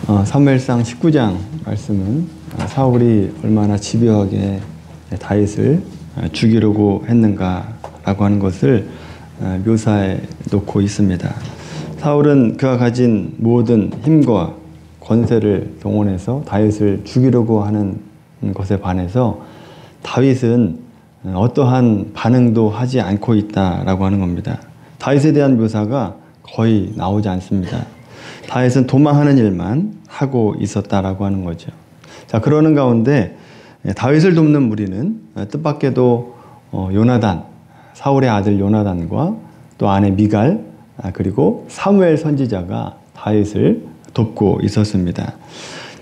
사무엘상 19장 말씀은 사울이 얼마나 집요하게 다윗을 죽이려고 했는가라고 하는 것을 묘사해 놓고 있습니다. 사울은 그가 가진 모든 힘과 권세를 동원해서 다윗을 죽이려고 하는 것에 반해서 다윗은 어떠한 반응도 하지 않고 있다라고 하는 겁니다. 다윗에 대한 묘사가 거의 나오지 않습니다. 다윗은 도망하는 일만 하고 있었다라고 하는 거죠. 자, 그러는 가운데 다윗을 돕는 무리는 뜻밖에도 요나단, 사울의 아들 요나단과 또 아내 미갈, 그리고 사무엘 선지자가 다윗을 돕고 있었습니다.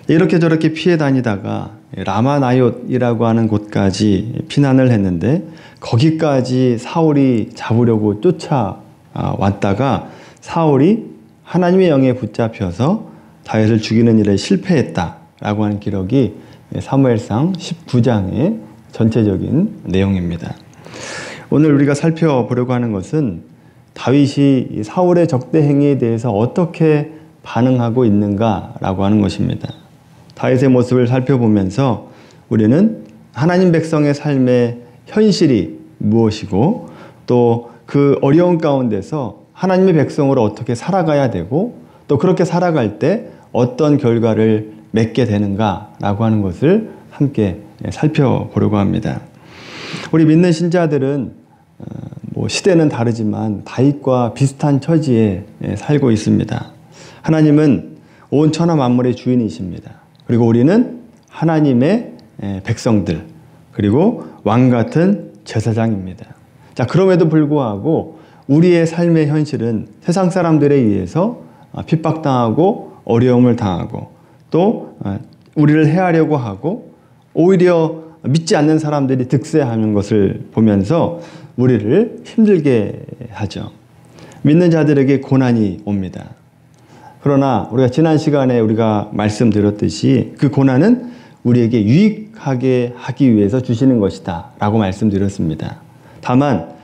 이렇게 저렇게 피해 다니다가 라마나옳이라고 하는 곳까지 피난을 했는데 거기까지 사울이 잡으려고 쫓아왔다가 사울이 하나님의 영에 붙잡혀서 다윗을 죽이는 일에 실패했다라고 하는 기록이 사무엘상 19장의 전체적인 내용입니다. 오늘 우리가 살펴보려고 하는 것은 다윗이 사울의 적대 행위에 대해서 어떻게 반응하고 있는가라고 하는 것입니다. 다윗의 모습을 살펴보면서 우리는 하나님 백성의 삶의 현실이 무엇이고 또 그 어려운 가운데서 하나님의 백성으로 어떻게 살아가야 되고 또 그렇게 살아갈 때 어떤 결과를 맺게 되는가라고 하는 것을 함께 살펴보려고 합니다. 우리 믿는 신자들은 시대는 다르지만 다윗과 비슷한 처지에 살고 있습니다. 하나님은 온 천하 만물의 주인이십니다. 그리고 우리는 하나님의 백성들, 그리고 왕 같은 제사장입니다. 자, 그럼에도 불구하고 우리의 삶의 현실은 세상 사람들에 의해서 핍박당하고 어려움을 당하고 또 우리를 해하려고 하고 오히려 믿지 않는 사람들이 득세하는 것을 보면서 우리를 힘들게 하죠. 믿는 자들에게 고난이 옵니다. 그러나 우리가 지난 시간에 우리가 말씀드렸듯이 그 고난은 우리에게 유익하게 하기 위해서 주시는 것이다 라고 말씀드렸습니다. 다만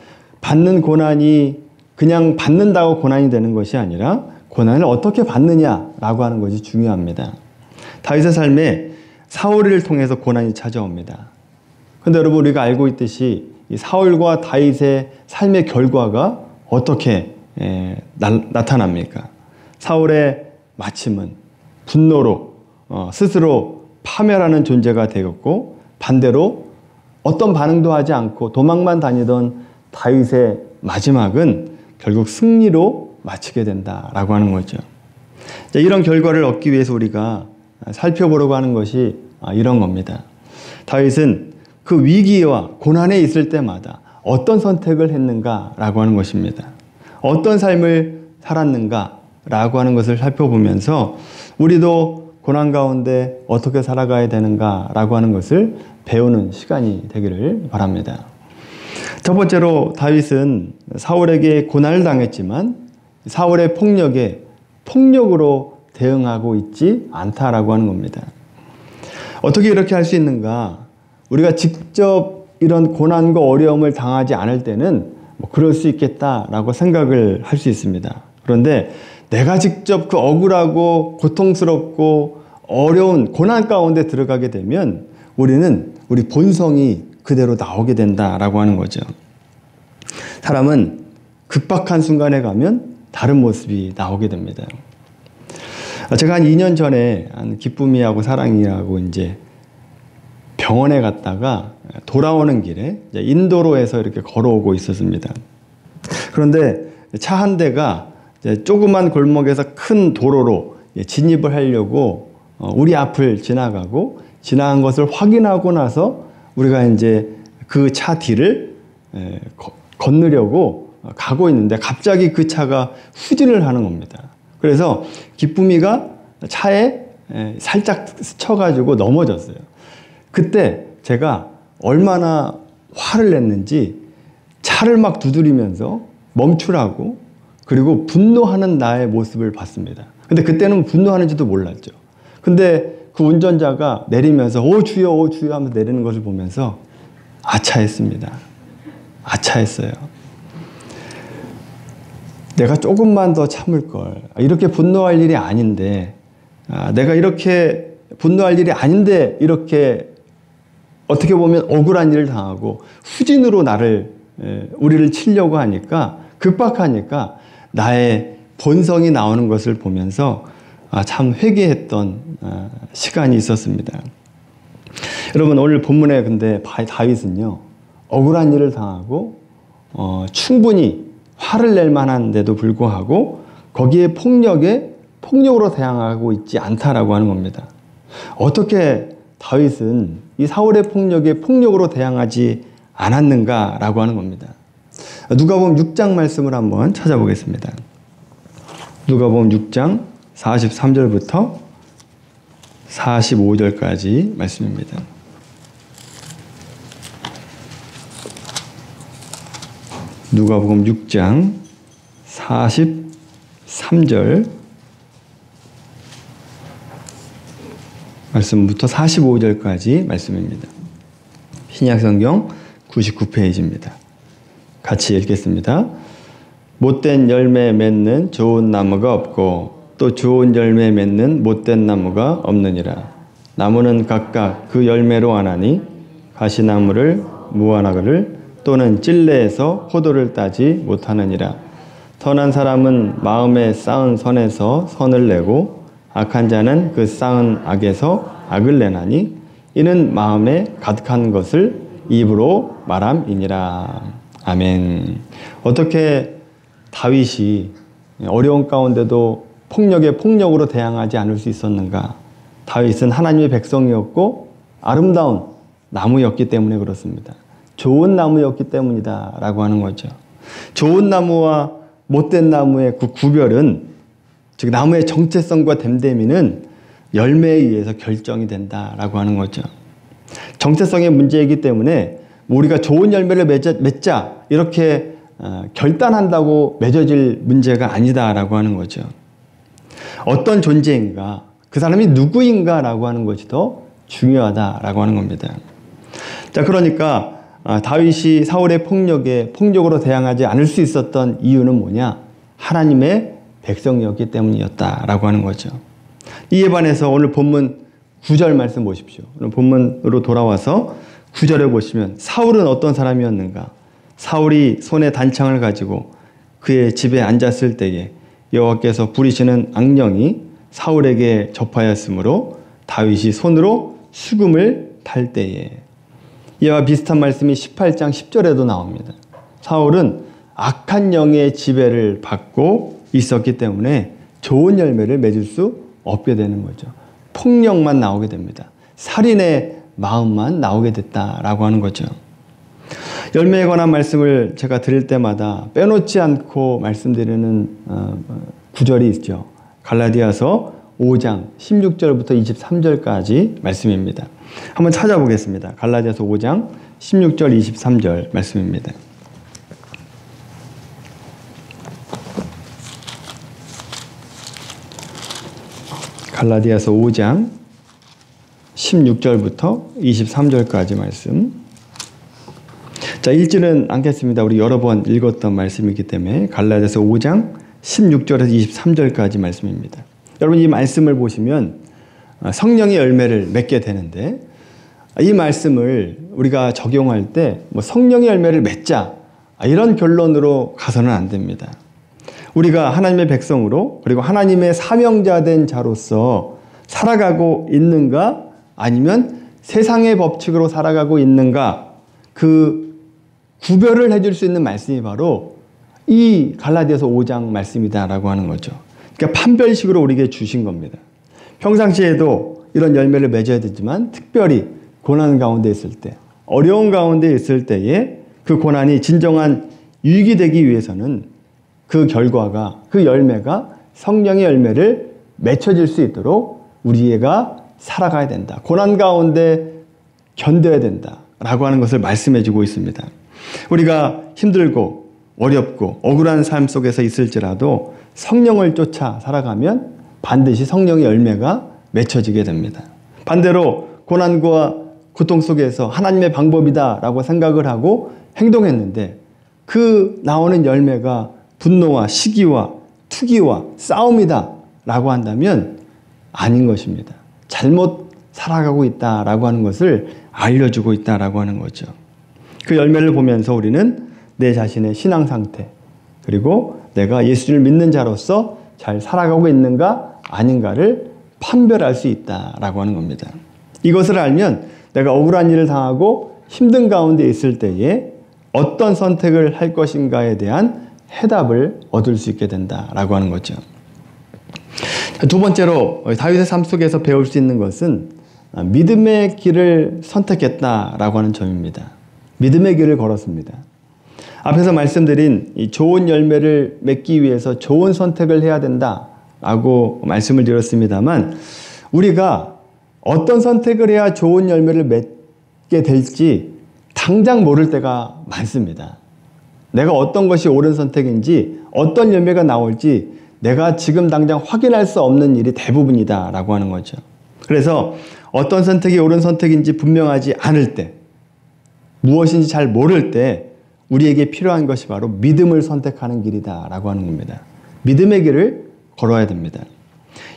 받는 고난이 그냥 받는다고 고난이 되는 것이 아니라 고난을 어떻게 받느냐라고 하는 것이 중요합니다. 다윗의 삶에 사울을 통해서 고난이 찾아옵니다. 그런데 여러분 우리가 알고 있듯이 이 사울과 다윗의 삶의 결과가 어떻게 나타납니까? 사울의 마침은 분노로 스스로 파멸하는 존재가 되었고 반대로 어떤 반응도 하지 않고 도망만 다니던 다윗의 마지막은 결국 승리로 마치게 된다라고 하는 거죠. 이런 결과를 얻기 위해서 우리가 살펴보려고 하는 것이 이런 겁니다. 다윗은 그 위기와 고난에 있을 때마다 어떤 선택을 했는가라고 하는 것입니다. 어떤 삶을 살았는가라고 하는 것을 살펴보면서 우리도 고난 가운데 어떻게 살아가야 되는가라고 하는 것을 배우는 시간이 되기를 바랍니다. 첫 번째로 다윗은 사울에게 고난을 당했지만 사울의 폭력에 폭력으로 대응하고 있지 않다라고 하는 겁니다. 어떻게 이렇게 할 수 있는가? 우리가 직접 이런 고난과 어려움을 당하지 않을 때는 그럴 수 있겠다라고 생각을 할 수 있습니다. 그런데 내가 직접 그 억울하고 고통스럽고 어려운 고난 가운데 들어가게 되면 우리는 우리 본성이 그대로 나오게 된다라고 하는 거죠. 사람은 급박한 순간에 가면 다른 모습이 나오게 됩니다. 제가 한 2년 전에 기쁨이하고 사랑이하고 이제 병원에 갔다가 돌아오는 길에 인도로에서 이렇게 걸어오고 있었습니다. 그런데 차 한 대가 조그만 골목에서 큰 도로로 진입을 하려고 우리 앞을 지나가고 지나간 것을 확인하고 나서 우리가 이제 그 차 뒤를 건너려고 가고 있는데 갑자기 그 차가 후진을 하는 겁니다. 그래서 기쁨이가 차에 살짝 스쳐가지고 넘어졌어요. 그때 제가 얼마나 화를 냈는지 차를 막 두드리면서 멈추라고 그리고 분노하는 나의 모습을 봤습니다. 근데 그때는 분노하는지도 몰랐죠. 근데 그 운전자가 내리면서 오 주여 하면서 내리는 것을 보면서 아차했습니다. 아차했어요. 내가 조금만 더 참을 걸. 이렇게 분노할 일이 아닌데 내가 이렇게 분노할 일이 아닌데 이렇게 어떻게 보면 억울한 일을 당하고 후진으로 우리를 치려고 하니까, 급박하니까 나의 본성이 나오는 것을 보면서 참 회개했던 시간이 있었습니다. 여러분, 오늘 본문에 근데 다윗은요, 억울한 일을 당하고 충분히 화를 낼 만한데도 불구하고 거기에 폭력으로 대항하고 있지 않다라고 하는 겁니다. 어떻게 다윗은 이 사울의 폭력에 폭력으로 대항하지 않았는가라고 하는 겁니다. 누가복음 6장 말씀을 한번 찾아보겠습니다. 누가복음 6장 43절부터 45절까지 말씀입니다. 누가복음 6장 43절 말씀부터 45절까지 말씀입니다. 신약성경 99페이지입니다. 같이 읽겠습니다. 못된 열매 맺는 좋은 나무가 없고 또 좋은 열매 맺는 못된 나무가 없느니라. 나무는 각각 그 열매로 아나니 가시나무를 무화과를 또는 찔레에서 포도를 따지 못하느니라. 선한 사람은 마음에 쌓은 선에서 선을 내고 악한 자는 그 쌓은 악에서 악을 내나니 이는 마음에 가득한 것을 입으로 말함이니라. 아멘. 어떻게 다윗이 어려운 가운데도 폭력에 폭력으로 대항하지 않을 수 있었는가? 다윗은 하나님의 백성이었고 아름다운 나무였기 때문에 그렇습니다. 좋은 나무였기 때문이다 라고 하는 거죠. 좋은 나무와 못된 나무의 그 구별은, 즉 나무의 정체성과 됨됨이는 열매에 의해서 결정이 된다라고 하는 거죠. 정체성의 문제이기 때문에 우리가 좋은 열매를 맺자 이렇게 결단한다고 맺어질 문제가 아니다라고 하는 거죠. 어떤 존재인가, 그 사람이 누구인가라고 하는 것이 더 중요하다라고 하는 겁니다. 자, 그러니까 다윗이 사울의 폭력으로 대항하지 않을 수 있었던 이유는 뭐냐? 하나님의 백성이었기 때문이었다라고 하는 거죠. 이에 반해서 오늘 본문 9절 말씀 보십시오. 오늘 본문으로 돌아와서 9절에 보시면 사울은 어떤 사람이었는가? 사울이 손에 단창을 가지고 그의 집에 앉았을 때에 여호와께서 부리시는 악령이 사울에게 접하였으므로 다윗이 손으로 수금을 탈 때에, 이와 비슷한 말씀이 18장 10절에도 나옵니다. 사울은 악한 영의 지배를 받고 있었기 때문에 좋은 열매를 맺을 수 없게 되는 거죠. 폭력만 나오게 됩니다. 살인의 마음만 나오게 됐다라고 하는 거죠. 열매에 관한 말씀을 제가 드릴 때마다 빼놓지 않고 말씀드리는 구절이 있죠. 갈라디아서 5장 16절부터 23절까지 말씀입니다. 한번 찾아보겠습니다. 갈라디아서 5장 16절 23절 말씀입니다. 갈라디아서 5장 16절부터 23절까지 말씀. 자, 읽지는 않겠습니다. 우리 여러 번 읽었던 말씀이기 때문에 갈라디아서 5장 16절에서 23절까지 말씀입니다. 여러분, 이 말씀을 보시면 성령의 열매를 맺게 되는데, 이 말씀을 우리가 적용할 때 성령의 열매를 맺자 이런 결론으로 가서는 안 됩니다. 우리가 하나님의 백성으로, 그리고 하나님의 사명자된 자로서 살아가고 있는가, 아니면 세상의 법칙으로 살아가고 있는가, 그 구별을 해줄 수 있는 말씀이 바로 이 갈라디아서 5장 말씀이다라고 하는 거죠. 그러니까 판별식으로 우리에게 주신 겁니다. 평상시에도 이런 열매를 맺어야 되지만 특별히 고난 가운데 있을 때, 어려운 가운데 있을 때에 그 고난이 진정한 유익이 되기 위해서는 그 결과가, 그 열매가 성령의 열매를 맺혀질 수 있도록 우리가 살아가야 된다. 고난 가운데 견뎌야 된다라고 하는 것을 말씀해주고 있습니다. 우리가 힘들고 어렵고 억울한 삶 속에서 있을지라도 성령을 쫓아 살아가면 반드시 성령의 열매가 맺혀지게 됩니다. 반대로 고난과 고통 속에서 하나님의 방법이다라고 생각을 하고 행동했는데 그 나오는 열매가 분노와 시기와 투기와 싸움이다라고 한다면 아닌 것입니다. 잘못 살아가고 있다라고 하는 것을 알려주고 있다라고 하는 거죠. 그 열매를 보면서 우리는 내 자신의 신앙 상태, 그리고 내가 예수를 믿는 자로서 잘 살아가고 있는가 아닌가를 판별할 수 있다라고 하는 겁니다. 이것을 알면 내가 억울한 일을 당하고 힘든 가운데 있을 때에 어떤 선택을 할 것인가에 대한 해답을 얻을 수 있게 된다라고 하는 거죠. 두 번째로 다윗의 삶 속에서 배울 수 있는 것은 믿음의 길을 선택했다라고 하는 점입니다. 믿음의 길을 걸었습니다. 앞에서 말씀드린 이 좋은 열매를 맺기 위해서 좋은 선택을 해야 된다라고 말씀을 드렸습니다만, 우리가 어떤 선택을 해야 좋은 열매를 맺게 될지 당장 모를 때가 많습니다. 내가 어떤 것이 옳은 선택인지, 어떤 열매가 나올지 내가 지금 당장 확인할 수 없는 일이 대부분이다라고 하는 거죠. 그래서 어떤 선택이 옳은 선택인지 분명하지 않을 때, 무엇인지 잘 모를 때 우리에게 필요한 것이 바로 믿음을 선택하는 길이다라고 하는 겁니다. 믿음의 길을 걸어야 됩니다.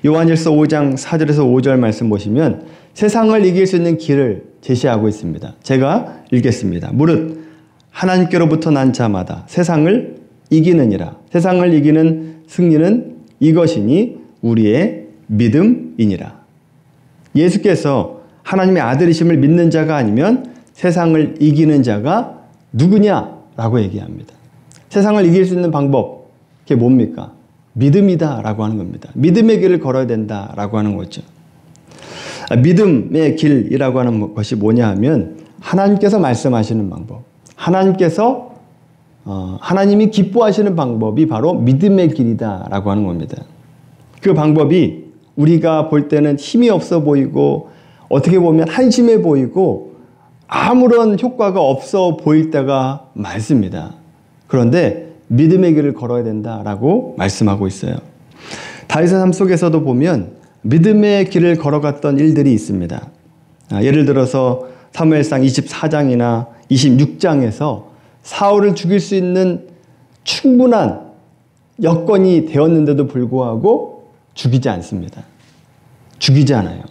요한일서 5장 4절에서 5절 말씀 보시면 세상을 이길 수 있는 길을 제시하고 있습니다. 제가 읽겠습니다. 무릇 하나님께로부터 난 자마다 세상을 이기느니라. 세상을 이기는 승리는 이것이니 우리의 믿음이니라. 예수께서 하나님의 아들이심을 믿는 자가 아니면 세상을 이기는 자가 누구냐라고 얘기합니다. 세상을 이길 수 있는 방법, 그게 뭡니까? 믿음이다라고 하는 겁니다. 믿음의 길을 걸어야 된다라고 하는 거죠. 믿음의 길이라고 하는 것이 뭐냐 하면 하나님께서 말씀하시는 방법, 하나님이 기뻐하시는 방법이 바로 믿음의 길이다라고 하는 겁니다. 그 방법이 우리가 볼 때는 힘이 없어 보이고 어떻게 보면 한심해 보이고 아무런 효과가 없어 보일 때가 많습니다. 그런데 믿음의 길을 걸어야 된다라고 말씀하고 있어요. 다윗의 삶 속에서도 보면 믿음의 길을 걸어갔던 일들이 있습니다. 예를 들어서 사무엘상 24장이나 26장에서 사울을 죽일 수 있는 충분한 여건이 되었는데도 불구하고 죽이지 않습니다. 죽이지 않아요.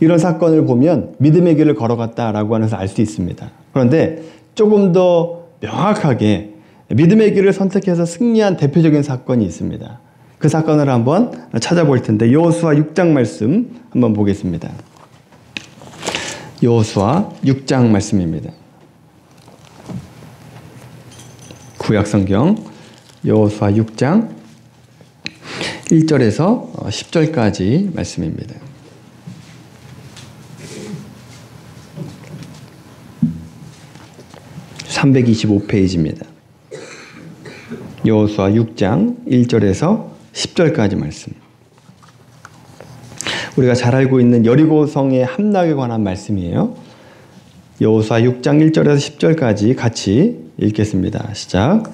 이런 사건을 보면 믿음의 길을 걸어갔다라고 하는 것을 알 수 있습니다. 그런데 조금 더 명확하게 믿음의 길을 선택해서 승리한 대표적인 사건이 있습니다. 그 사건을 한번 찾아볼 텐데 여호수아 6장 말씀 한번 보겠습니다. 여호수아 6장 말씀입니다. 구약성경 여호수아 6장 1절에서 10절까지 말씀입니다. (325페이지입니다) 여호수아 6장 1절에서 10절까지 말씀. 우리가 잘 알고 있는 여리고성의 함락에 관한 말씀이에요. 여호수아 6장 1절에서 10절까지 같이 읽겠습니다. 시작.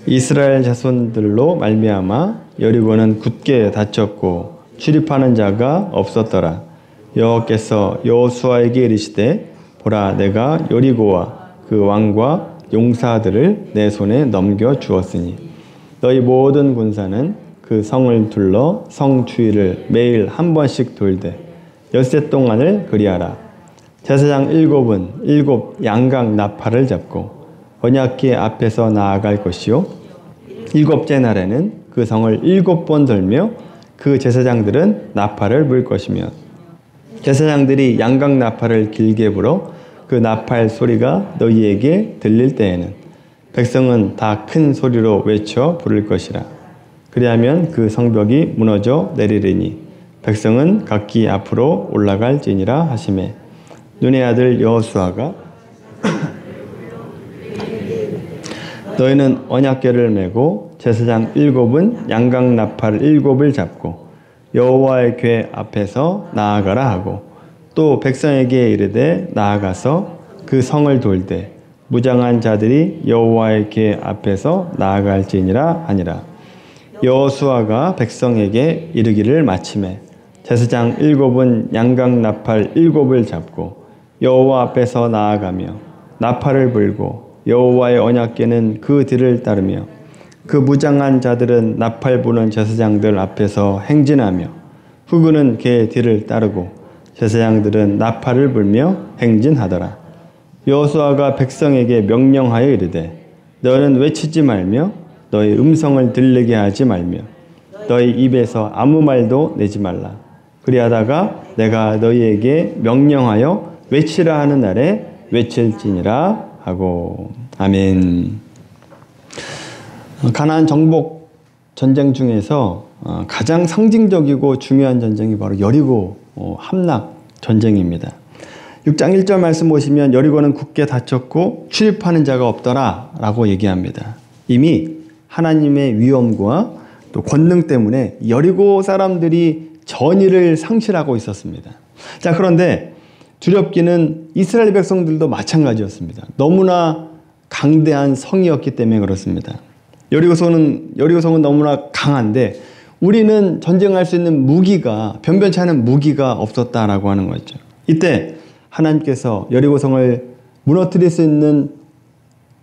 이스라엘 자손들로 말미암아 여리고는 굳게 닫혔고 출입하는 자가 없었더라. 여호와께서 여호수아에게 이르시되 보라 내가 여리고와 그 왕과 용사들을 내 손에 넘겨 주었으니 너희 모든 군사는 그 성을 둘러 성 주위를 매일 한 번씩 돌되 엿새 동안을 그리하라. 제사장 7은 7 양각 나팔을 잡고 언약궤 앞에서 나아갈 것이요 7째 날에는 그 성을 7번 돌며 그 제사장들은 나팔을 불 것이며 제사장들이 양각 나팔을 길게 불어 그 나팔 소리가 너희에게 들릴 때에는 백성은 다 큰 소리로 외쳐 부를 것이라. 그리하면 그 성벽이 무너져 내리리니 백성은 각기 앞으로 올라갈지니라 하시매 눈의 아들 여호수아가 너희는 언약궤를 메고 제사장 7은 양각 나팔 7을 잡고 여호와의 궤 앞에서 나아가라 하고 또 백성에게 이르되 나아가서 그 성을 돌되 무장한 자들이 여호와의 궤 앞에서 나아갈지니라 하니라. 여호수아가 백성에게 이르기를 마치매 제사장 7은 양각 나팔 7을 잡고 여호와 앞에서 나아가며 나팔을 불고 여호와의 언약궤는 그 뒤를 따르며 그 무장한 자들은 나팔 부는 제사장들 앞에서 행진하며 후군은 그의 뒤를 따르고 제사장들은 나팔을 불며 행진하더라. 여호수아가 백성에게 명령하여 이르되 너는 외치지 말며 너의 음성을 들리게 하지 말며 너희 입에서 아무 말도 내지 말라. 그리하다가 내가 너희에게 명령하여 외치라 하는 날에 외칠지니라 하고. 아멘. 가나안 정복 전쟁 중에서 가장 상징적이고 중요한 전쟁이 바로 여리고 함락 전쟁입니다. 6장 1절 말씀 보시면 여리고는 굳게 닫혔고 출입하는 자가 없더라 라고 얘기합니다. 이미 하나님의 위엄과 또 권능 때문에 여리고 사람들이 전의를 상실하고 있었습니다. 자, 그런데 두렵기는 이스라엘 백성들도 마찬가지였습니다. 너무나 강대한 성이었기 때문에 그렇습니다. 여리고성은 너무나 강한데 우리는 전쟁할 수 있는 무기가, 변변치 않은 무기가 없었다라고 하는 거죠. 이때 하나님께서 여리고성을 무너뜨릴 수 있는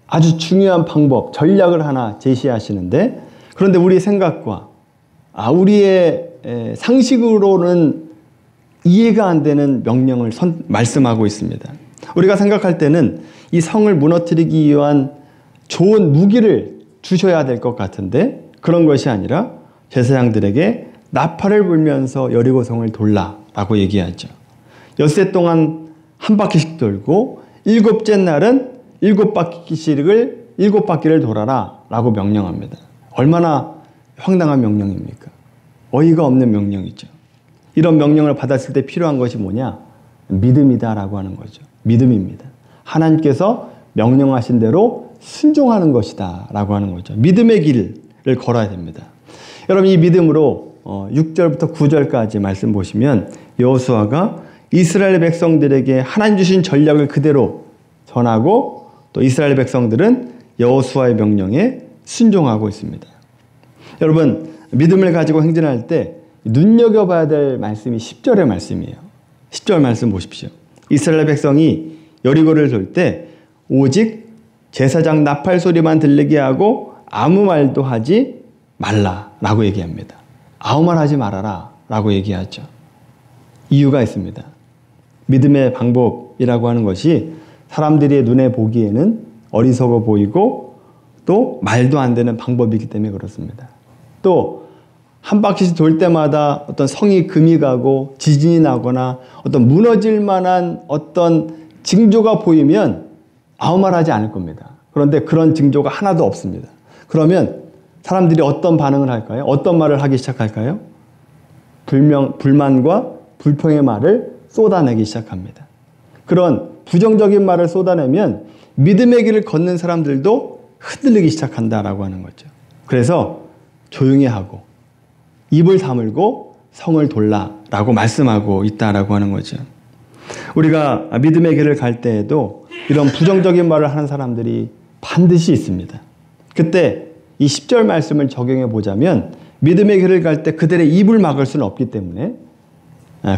아주 중요한 방법, 전략을 하나 제시하시는데, 그런데 우리의 생각과 우리의 상식으로는 이해가 안 되는 명령을 말씀하고 있습니다. 우리가 생각할 때는 이 성을 무너뜨리기 위한 좋은 무기를 주셔야 될 것 같은데 그런 것이 아니라 제사장들에게 나팔을 불면서 여리고성을 돌라라고 얘기하죠. 엿새 동안 한 바퀴씩 돌고 일곱째 날은 일곱 바퀴를 돌아라 라고 명령합니다. 얼마나 황당한 명령입니까? 어이가 없는 명령이죠. 이런 명령을 받았을 때 필요한 것이 뭐냐? 믿음이다라고 하는 거죠. 믿음입니다. 하나님께서 명령하신 대로 순종하는 것이다 라고 하는 거죠. 믿음의 길을 걸어야 됩니다. 여러분, 이 믿음으로 6절부터 9절까지 말씀 보시면 여호수아가 이스라엘 백성들에게 하나님 주신 전략을 그대로 전하고 또 이스라엘 백성들은 여호수아의 명령에 순종하고 있습니다. 여러분, 믿음을 가지고 행진할 때 눈여겨봐야 될 말씀이 10절의 말씀이에요. 10절 말씀 보십시오. 이스라엘 백성이 여리고를 돌 때 오직 제사장 나팔 소리만 들리게 하고 아무 말도 하지 말라라고 얘기합니다. 아무 말 하지 말아라 라고 얘기하죠. 이유가 있습니다. 믿음의 방법이라고 하는 것이 사람들의 눈에 보기에는 어리석어 보이고 또 말도 안 되는 방법이기 때문에 그렇습니다. 또 한 바퀴씩 돌 때마다 어떤 성이 금이 가고 지진이 나거나 어떤 무너질 만한 어떤 징조가 보이면 아무 말 하지 않을 겁니다. 그런데 그런 징조가 하나도 없습니다. 그러면 사람들이 어떤 반응을 할까요? 어떤 말을 하기 시작할까요? 불만과 불평의 말을 쏟아내기 시작합니다. 그런 부정적인 말을 쏟아내면 믿음의 길을 걷는 사람들도 흔들리기 시작한다라고 하는 거죠. 그래서 조용히 하고 입을 다물고 성을 돌라라고 말씀하고 있다라고 하는 거죠. 우리가 믿음의 길을 갈 때에도 이런 부정적인 말을 하는 사람들이 반드시 있습니다. 그때 이 10절 말씀을 적용해 보자면 믿음의 길을 갈 때 그들의 입을 막을 수는 없기 때문에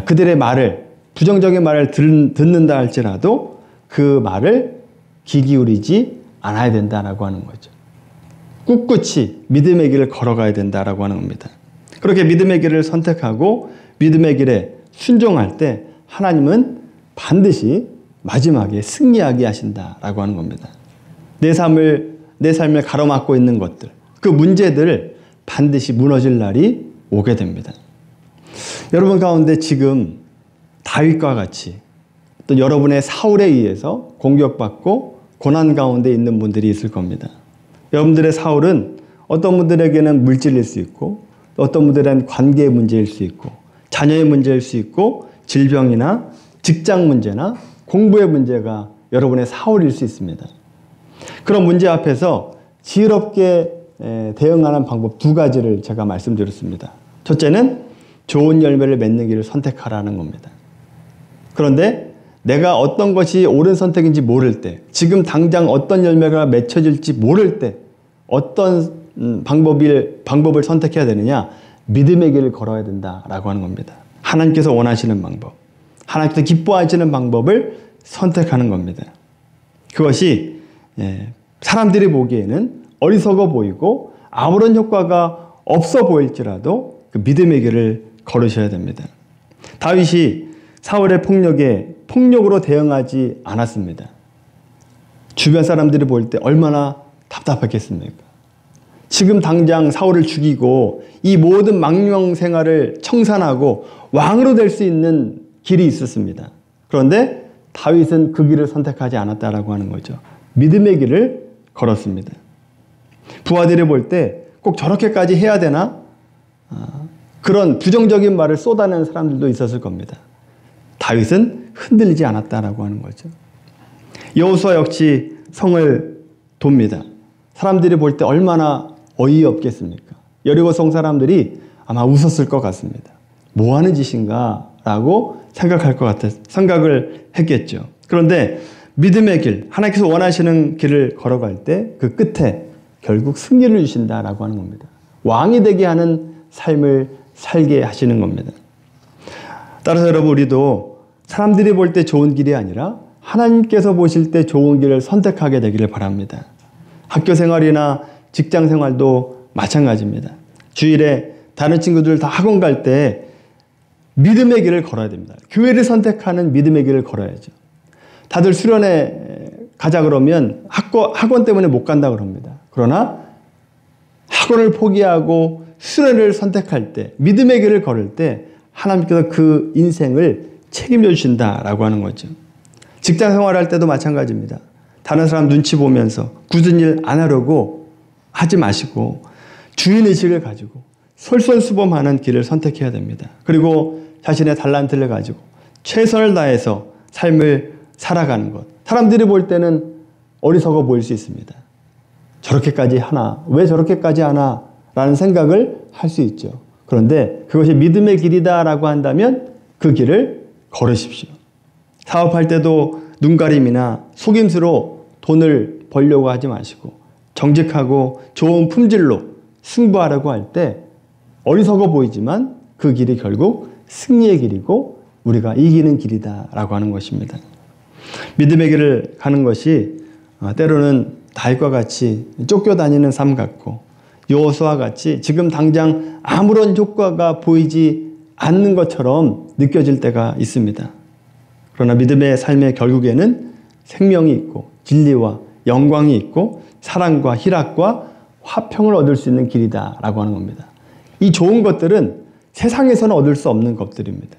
그들의 말을, 부정적인 말을 듣는다 할지라도 그 말을 귀 기울이지 않아야 된다라고 하는 거죠. 꿋꿋이 믿음의 길을 걸어가야 된다라고 하는 겁니다. 그렇게 믿음의 길을 선택하고 믿음의 길에 순종할 때 하나님은 반드시 마지막에 승리하게 하신다라고 하는 겁니다. 내 삶을 가로막고 있는 것들, 그 문제들을 반드시 무너질 날이 오게 됩니다. 여러분 가운데 지금 다윗과 같이 또 여러분의 사울에 의해서 공격받고 고난 가운데 있는 분들이 있을 겁니다. 여러분들의 사울은 어떤 분들에게는 물질일 수 있고 어떤 분들은 관계의 문제일 수 있고 자녀의 문제일 수 있고 질병이나 직장 문제나 공부의 문제가 여러분의 사울일 수 있습니다. 그런 문제 앞에서 지혜롭게 대응하는 방법 두 가지를 제가 말씀드렸습니다. 첫째는 좋은 열매를 맺는 길을 선택하라는 겁니다. 그런데 내가 어떤 것이 옳은 선택인지 모를 때, 지금 당장 어떤 열매가 맺혀질지 모를 때 어떤 방법을 선택해야 되느냐? 믿음의 길을 걸어야 된다라고 하는 겁니다. 하나님께서 원하시는 방법, 하나님께서 기뻐하시는 방법을 선택하는 겁니다. 그것이 사람들이 보기에는 어리석어 보이고 아무런 효과가 없어 보일지라도 그 믿음의 길을 걸으셔야 됩니다. 다윗이 사울의 폭력에 폭력으로 대응하지 않았습니다. 주변 사람들이 볼 때 얼마나 답답했겠습니까? 지금 당장 사울을 죽이고 이 모든 망명 생활을 청산하고 왕으로 될 수 있는 길이 있었습니다. 그런데 다윗은 그 길을 선택하지 않았다라고 하는 거죠. 믿음의 길을 걸었습니다. 부하들이 볼 때 꼭 저렇게까지 해야 되나? 그런 부정적인 말을 쏟아내는 사람들도 있었을 겁니다. 다윗은 흔들리지 않았다라고 하는 거죠. 여호수아 역시 성을 돕니다. 사람들이 볼 때 얼마나 어이없겠습니까? 여리고성 사람들이 아마 웃었을 것 같습니다. 뭐 하는 짓인가? 라고 생각을 했겠죠. 그런데 믿음의 길, 하나님께서 원하시는 길을 걸어갈 때 그 끝에 결국 승리를 주신다라고 하는 겁니다. 왕이 되게 하는 삶을 살게 하시는 겁니다. 따라서 여러분, 우리도 사람들이 볼 때 좋은 길이 아니라 하나님께서 보실 때 좋은 길을 선택하게 되기를 바랍니다. 학교 생활이나 직장 생활도 마찬가지입니다. 주일에 다른 친구들 다 학원 갈 때 믿음의 길을 걸어야 됩니다. 교회를 선택하는 믿음의 길을 걸어야죠. 다들 수련회 가자 그러면 학원 때문에 못 간다 그럽니다. 그러나 학원을 포기하고 수련회를 선택할 때, 믿음의 길을 걸을 때 하나님께서 그 인생을 책임져 주신다라고 하는 거죠. 직장 생활할 때도 마찬가지입니다. 다른 사람 눈치 보면서 굳은 일 안 하려고 하지 마시고 주인의식을 가지고 솔선수범하는 길을 선택해야 됩니다. 그리고 자신의 달란트를 가지고 최선을 다해서 삶을 살아가는 것. 사람들이 볼 때는 어리석어 보일 수 있습니다. 저렇게까지 하나? 왜 저렇게까지 하나? 라는 생각을 할 수 있죠. 그런데 그것이 믿음의 길이다라고 한다면 그 길을 걸으십시오. 사업할 때도 눈가림이나 속임수로 돈을 벌려고 하지 마시고 정직하고 좋은 품질로 승부하려고 할 때 어리석어 보이지만 그 길이 결국 승리의 길이고 우리가 이기는 길이다라고 하는 것입니다. 믿음의 길을 가는 것이 때로는 다윗과 같이 쫓겨다니는 삶 같고 여호수아와 같이 지금 당장 아무런 효과가 보이지 않는 것처럼 느껴질 때가 있습니다. 그러나 믿음의 삶의 결국에는 생명이 있고 진리와 영광이 있고 사랑과 희락과 화평을 얻을 수 있는 길이다라고 하는 겁니다. 이 좋은 것들은 세상에서는 얻을 수 없는 것들입니다.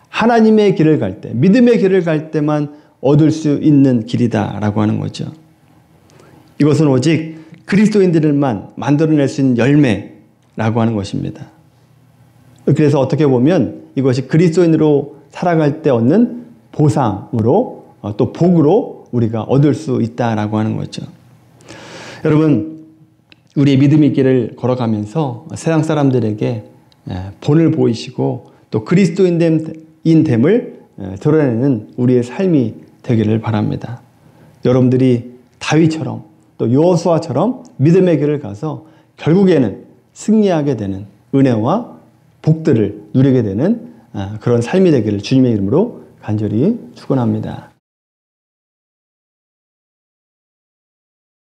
하나님의 길을 갈 때, 믿음의 길을 갈 때만 얻을 수 있는 길이다라고 하는 거죠. 이것은 오직 그리스도인들만 만들어낼 수 있는 열매라고 하는 것입니다. 그래서 어떻게 보면 이것이 그리스도인으로 살아갈 때 얻는 보상으로 또 복으로 우리가 얻을 수 있다라고 하는 거죠. 여러분, 우리의 믿음의 길을 걸어가면서 세상 사람들에게 본을 보이시고 또 그리스도인됨을 드러내는 우리의 삶이 되기를 바랍니다. 여러분들이 다윗처럼 또 여호수아처럼 믿음의 길을 가서 결국에는 승리하게 되는 은혜와 복들을 누리게 되는 그런 삶이 되기를 주님의 이름으로 간절히 축원합니다.